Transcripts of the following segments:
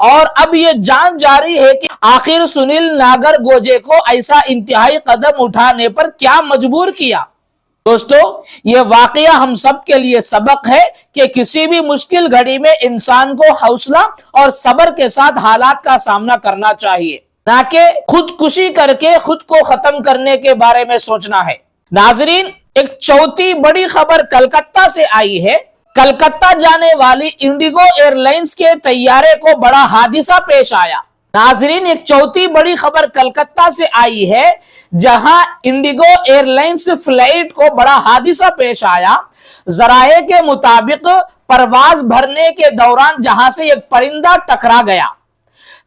اور اب یہ جانچ جاری ہے کہ آخر سنیل ناگرگوجے کو ایسا انتہائی قدم اٹھانے پر کیا مجبور کیا۔ دوستو، یہ واقعہ ہم سب کے لیے سبق ہے کہ کسی بھی مشکل گھڑی میں انسان کو حوصلہ اور صبر کے ساتھ حالات کا سامنا کرنا چاہیے، نہ کہ خودکشی کر کے خود کو ختم کرنے کے بارے میں سوچنا ہے۔ ناظرین، ایک چوتھی بڑی خبر کلکتہ سے آئی ہے۔ کلکتہ جانے والی انڈیگو ایئر لائنز کے طیارے کو بڑا حادثہ پیش آیا۔ ناظرین، ایک چوتھی بڑی خبر کلکتہ سے آئی ہے، جہاں انڈیگو ایئر لائنز فلائٹ کو بڑا حادثہ پیش آیا۔ ذرائع کے مطابق پرواز بھرنے کے دوران جہاز سے ایک پرندہ ٹکرا گیا۔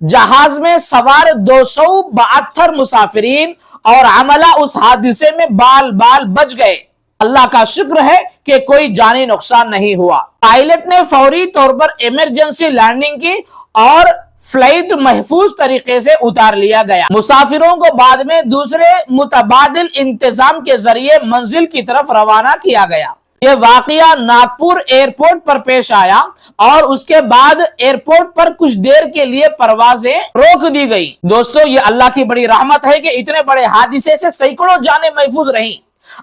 جہاز میں سوار 272 مسافرین اور عملہ اس حادثے میں بال بال بچ گئے۔ اللہ کا شکر ہے کہ کوئی جانی نقصان نہیں ہوا۔ پائلٹ نے فوری طور پر ایمرجنسی لینڈنگ کی اور فلائٹ محفوظ طریقے سے اتار لیا گیا۔ مسافروں کو بعد میں دوسرے متبادل انتظام کے ذریعے منزل کی طرف روانہ کیا گیا۔ یہ واقعہ ناگپور ایئرپورٹ پر پیش آیا اور اس کے بعد ایئرپورٹ پر کچھ دیر کے لیے پروازیں روک دی گئی۔ دوستو، یہ اللہ کی بڑی رحمت ہے کہ اتنے بڑے حادثے سے سینکڑوں جانیں محفوظ رہیں۔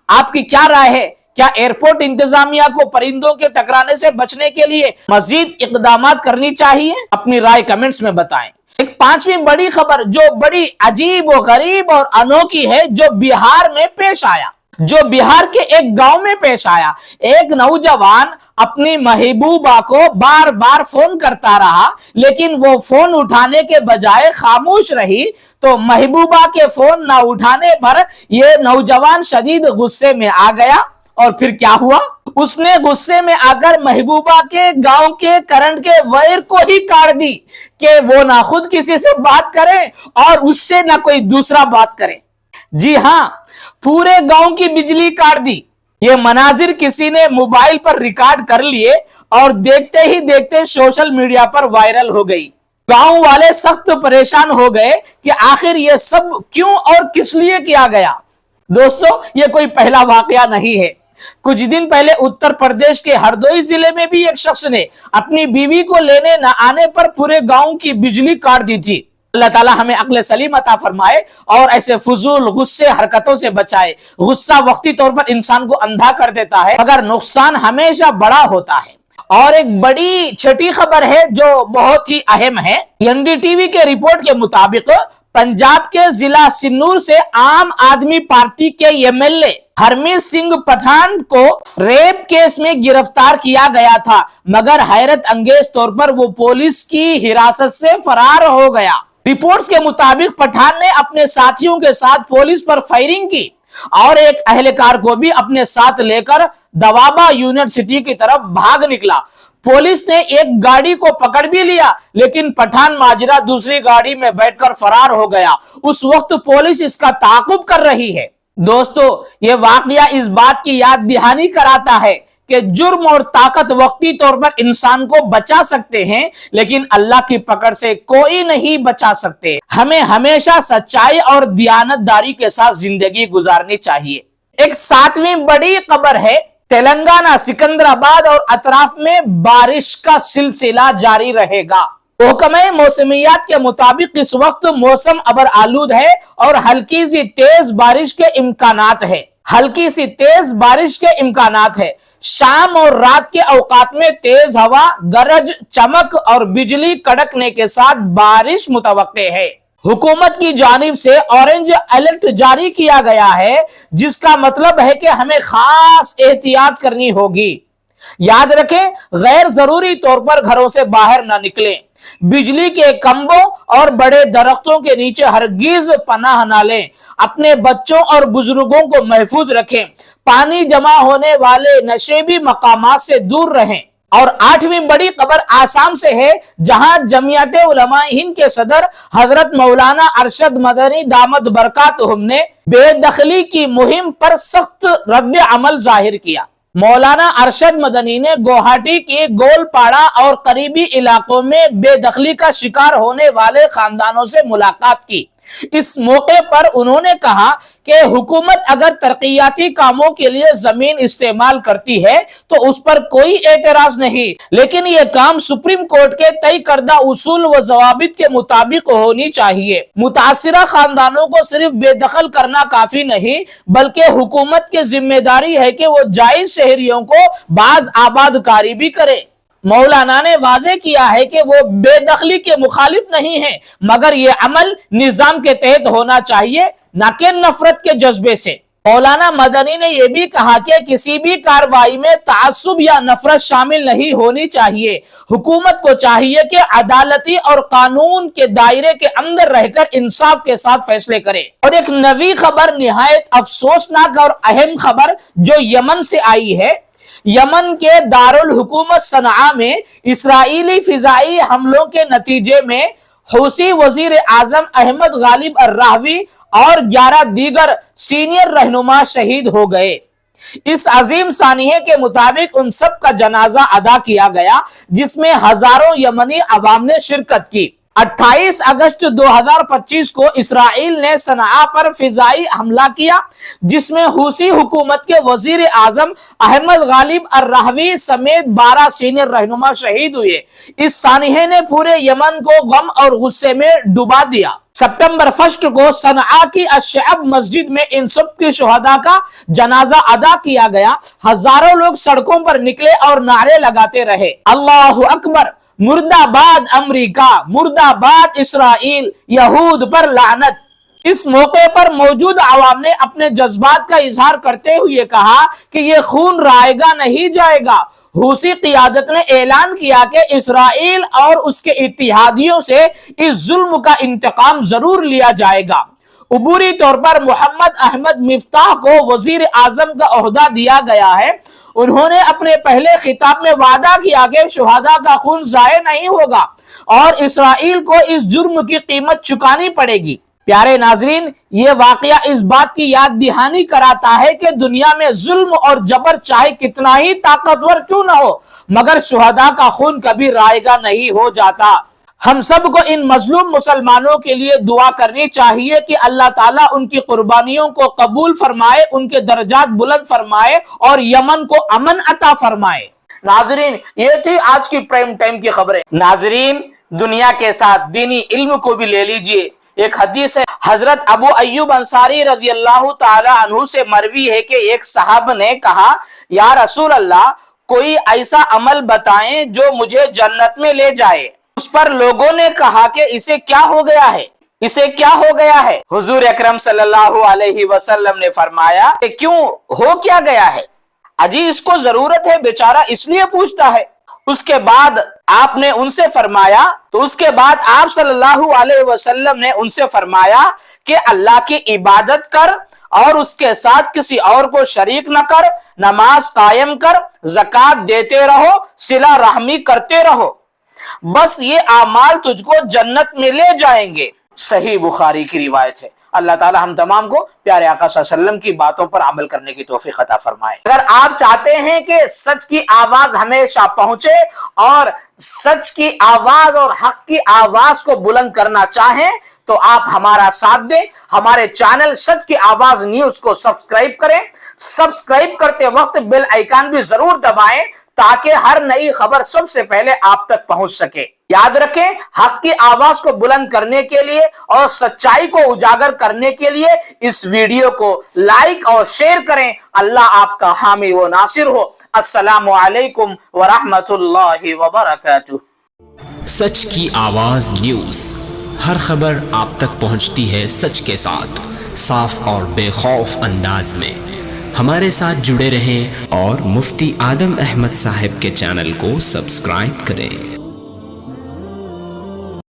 آپ کی کیا رائے ہے؟ کیا ایئرپورٹ انتظامیہ کو پرندوں کے ٹکرانے سے بچنے کے لیے مزید اقدامات کرنی چاہیے؟ اپنی رائے کمنٹس میں بتائیں۔ ایک پانچویں بڑی خبر جو بڑی عجیب و غریب اور انوکھی ہے، جو بہار میں پیش آیا، جو بہار کے ایک گاؤں میں پیش آیا۔ ایک نوجوان اپنی محبوبہ کو بار بار فون کرتا رہا، لیکن وہ فون اٹھانے کے بجائے خاموش رہی، تو محبوبہ کے فون نہ اٹھانے پر یہ نوجوان شدید غصے میں آ گیا۔ اور پھر کیا ہوا؟ اس نے غصے میں آ کر محبوبہ کے گاؤں کے کرنٹ کے وائر کو ہی کاٹ دی کہ وہ نہ خود کسی سے بات کرے اور اس سے نہ کوئی دوسرا بات کرے۔ جی ہاں، پورے گاؤں کی بجلی کاٹ دی۔ یہ مناظر کسی نے موبائل پر ریکارڈ کر لیے اور دیکھتے ہی دیکھتے سوشل میڈیا پر وائرل ہو گئی۔ گاؤں والے سخت پریشان ہو گئے کہ آخر یہ سب کیوں اور کس لیے کیا گیا۔ دوستو، یہ کوئی پہلا واقعہ نہیں ہے۔ کچھ دن پہلے اتر پردیش کے ہردوئی ضلع میں بھی ایک شخص نے اپنی بیوی کو لینے نہ آنے پر پورے گاؤں کی بجلی کاٹ دی تھی۔ اللہ تعالیٰ ہمیں عقل سلیم عطا فرمائے اور ایسے فضول غصے حرکتوں سے بچائے۔ غصہ وقتی طور پر انسان کو اندھا کر دیتا ہے، مگر نقصان ہمیشہ بڑا ہوتا ہے۔ اور ایک بڑی چھٹی خبر ہے جو بہت ہی اہم ہے۔ این ڈی ٹی وی کے رپورٹ کے مطابق پنجاب کے ضلع سنور سے عام آدمی پارٹی کے M L A Harmeet Singh Pathan کو ریپ کیس میں گرفتار کیا گیا تھا، مگر حیرت انگیز طور پر وہ پولیس کی حراست سے فرار ہو گیا۔ رپورٹس کے مطابق پٹھان نے اپنے ساتھیوں کے ساتھ پولیس پر فائرنگ کی اور ایک اہلکار کو بھی اپنے ساتھ لے کر دوابہ یونیورسٹی کی طرف بھاگ نکلا۔ پولیس نے ایک گاڑی کو پکڑ بھی لیا، لیکن پٹھان ماجرا دوسری گاڑی میں بیٹھ کر فرار ہو گیا۔ اس وقت پولیس اس کا تعاقب کر رہی ہے۔ دوستو، یہ واقعہ اس بات کی یاد دہانی کراتا ہے کہ جرم اور طاقت وقتی طور پر انسان کو بچا سکتے ہیں، لیکن اللہ کی پکڑ سے کوئی نہیں بچا سکتے۔ ہمیں ہمیشہ سچائی اور دیانتداری کے ساتھ زندگی گزارنی چاہیے۔ ایک ساتویں بڑی خبر ہے، تلنگانہ، سکندرآباد اور اطراف میں بارش کا سلسلہ جاری رہے گا۔ محکمہ موسمیات کے مطابق اس وقت موسم ابر آلود ہے اور ہلکی سی تیز بارش کے امکانات ہے۔ ہلکی سی تیز بارش کے امکانات ہے۔ شام اور رات کے اوقات میں تیز ہوا، گرج، چمک اور بجلی کڑکنے کے ساتھ بارش متوقع ہے۔ حکومت کی جانب سے اورنج الرٹ جاری کیا گیا ہے، جس کا مطلب ہے کہ ہمیں خاص احتیاط کرنی ہوگی۔ یاد رکھیں، غیر ضروری طور پر گھروں سے باہر نہ نکلیں۔ بجلی کے کھمبوں اور بڑے درختوں کے نیچے ہرگز پناہ نہ لیں۔ اپنے بچوں اور بزرگوں کو محفوظ رکھیں۔ پانی جمع ہونے والے نشیبی مقامات سے دور رہیں۔ اور آٹھویں بڑی خبر آسام سے ہے، جہاں جمعیت علماء ہند کے صدر حضرت مولانا ارشد مدنی دامت برکاتہم نے بے دخلی کی مہم پر سخت رد عمل ظاہر کیا۔ مولانا ارشد مدنی نے گوہاٹی کے گول پاڑا اور قریبی علاقوں میں بے دخلی کا شکار ہونے والے خاندانوں سے ملاقات کی۔ اس موقع پر انہوں نے کہا کہ حکومت اگر ترقیاتی کاموں کے لیے زمین استعمال کرتی ہے تو اس پر کوئی اعتراض نہیں، لیکن یہ کام سپریم کورٹ کے طے کردہ اصول و ضوابط کے مطابق ہونی چاہیے۔ متاثرہ خاندانوں کو صرف بے دخل کرنا کافی نہیں، بلکہ حکومت کی ذمہ داری ہے کہ وہ جائز شہریوں کو باز آباد کاری بھی کرے۔ مولانا نے واضح کیا ہے کہ وہ بے دخلی کے مخالف نہیں ہیں، مگر یہ عمل نظام کے تحت ہونا چاہیے، نہ کہ نفرت کے جذبے سے۔ مولانا مدنی نے یہ بھی کہا کہ کسی بھی کارروائی میں تعصب یا نفرت شامل نہیں ہونی چاہیے۔ حکومت کو چاہیے کہ عدالتی اور قانون کے دائرے کے اندر رہ کر انصاف کے ساتھ فیصلے کرے۔ اور ایک نئی خبر، نہایت افسوسناک اور اہم خبر جو یمن سے آئی ہے۔ یمن کے دارالحکومت صنعاء میں اسرائیلی فضائی حملوں کے نتیجے میں حوثی وزیر اعظم احمد غالب الراہوی اور 11 دیگر سینئر رہنما شہید ہو گئے۔ اس عظیم سانحے کے مطابق ان سب کا جنازہ ادا کیا گیا، جس میں ہزاروں یمنی عوام نے شرکت کی۔ 28 اگست 2025 کو اسرائیل نے صنعاء پر فضائی حملہ کیا، جس میں حوثی حکومت کے وزیر اعظم احمد غالب الراہوی سمیت 12 سینئر رہنما شہید ہوئے۔ اس سانحے نے پورے یمن کو غم اور غصے میں ڈبا دیا۔ سپٹمبر 1 کو صنعاء کی الشعب مسجد میں ان سب کے شہداء کا جنازہ ادا کیا گیا۔ ہزاروں لوگ سڑکوں پر نکلے اور نعرے لگاتے رہے، اللہ اکبر، مرد آباد امریکہ، مرد آباد اسرائیل، یہود پر لعنت۔ اس موقع پر موجود عوام نے اپنے جذبات کا اظہار کرتے ہوئے کہا کہ یہ خون رائے گا نہیں جائے گا۔ حوثی قیادت نے اعلان کیا کہ اسرائیل اور اس کے اتحادیوں سے اس ظلم کا انتقام ضرور لیا جائے گا۔ عبوری طور پر محمد احمد مفتاح کو وزیر اعظم کا عہدہ دیا گیا ہے۔ انہوں نے اپنے پہلے خطاب میں وعدہ کیا کہ شہداء کا خون ضائع نہیں ہوگا اور اسرائیل کو اس جرم کی قیمت چکانی پڑے گی۔ پیارے ناظرین، یہ واقعہ اس بات کی یاد دہانی کراتا ہے کہ دنیا میں ظلم اور جبر چاہے کتنا ہی طاقتور کیوں نہ ہو، مگر شہداء کا خون کبھی رائگاں نہیں ہو جاتا۔ ہم سب کو ان مظلوم مسلمانوں کے لیے دعا کرنی چاہیے کہ اللہ تعالیٰ ان کی قربانیوں کو قبول فرمائے، ان کے درجات بلند فرمائے اور یمن کو امن عطا فرمائے۔ ناظرین، یہ تھی آج کی پرائم ٹائم کی خبریں۔ ناظرین، دنیا کے ساتھ دینی علم کو بھی لے لیجئے۔ ایک حدیث ہے، حضرت ابو ایوب انصاری رضی اللہ تعالی عنہ سے مروی ہے کہ ایک صحابہ نے کہا، یا رسول اللہ، کوئی ایسا عمل بتائیں جو مجھے جنت میں لے جائے۔ اس پر لوگوں نے کہا کہ اسے کیا ہو گیا ہے، اسے کیا ہو گیا ہے؟ حضور اکرم صلی اللہ علیہ وسلم نے فرمایا کہ کیوں ہو کیا گیا ہے؟ اجی اس کو ضرورت ہے، بیچارہ اس لیے پوچھتا ہے۔ اس کے بعد آپ نے ان سے فرمایا، تو اس کے بعد آپ صلی اللہ علیہ وسلم نے ان سے فرمایا کہ اللہ کی عبادت کر اور اس کے ساتھ کسی اور کو شریک نہ کر، نماز قائم کر، زکوٰۃ دیتے رہو، صلہ رحمی کرتے رہو، بس یہ اعمال تجھ کو جنت میں لے جائیں گے۔ صحیح بخاری کی روایت ہے۔ اللہ تعالی ہم تمام کو پیارے آقا صلی اللہ علیہ وسلم کی باتوں پر عمل کرنے کی توفیق عطا فرمائے۔ اگر آپ چاہتے ہیں کہ سچ کی آواز ہمیشہ پہنچے اور سچ کی آواز اور حق کی آواز کو بلند کرنا چاہیں تو آپ ہمارا ساتھ دیں، ہمارے چینل سچ کی آواز نیوز کو سبسکرائب کریں۔ سبسکرائب کرتے وقت بیل آئیکن بھی ضرور دبائیں تاکہ ہر نئی خبر سب سے پہلے آپ تک پہنچ سکے۔ یاد رکھیں، حق کی آواز کو بلند کرنے کے لیے اور سچائی کو اجاگر کرنے کے لیے اس ویڈیو کو لائک اور شیئر کریں۔ اللہ آپ کا حامی و ناصر ہو۔ السلام علیکم ورحمۃ اللہ وبرکاتہ۔ سچ کی آواز نیوز، ہر خبر آپ تک پہنچتی ہے سچ کے ساتھ، صاف اور بے خوف انداز میں۔ ہمارے ساتھ جڑے رہیں اور مفتی آدم احمد صاحب کے چینل کو سبسکرائب کریں۔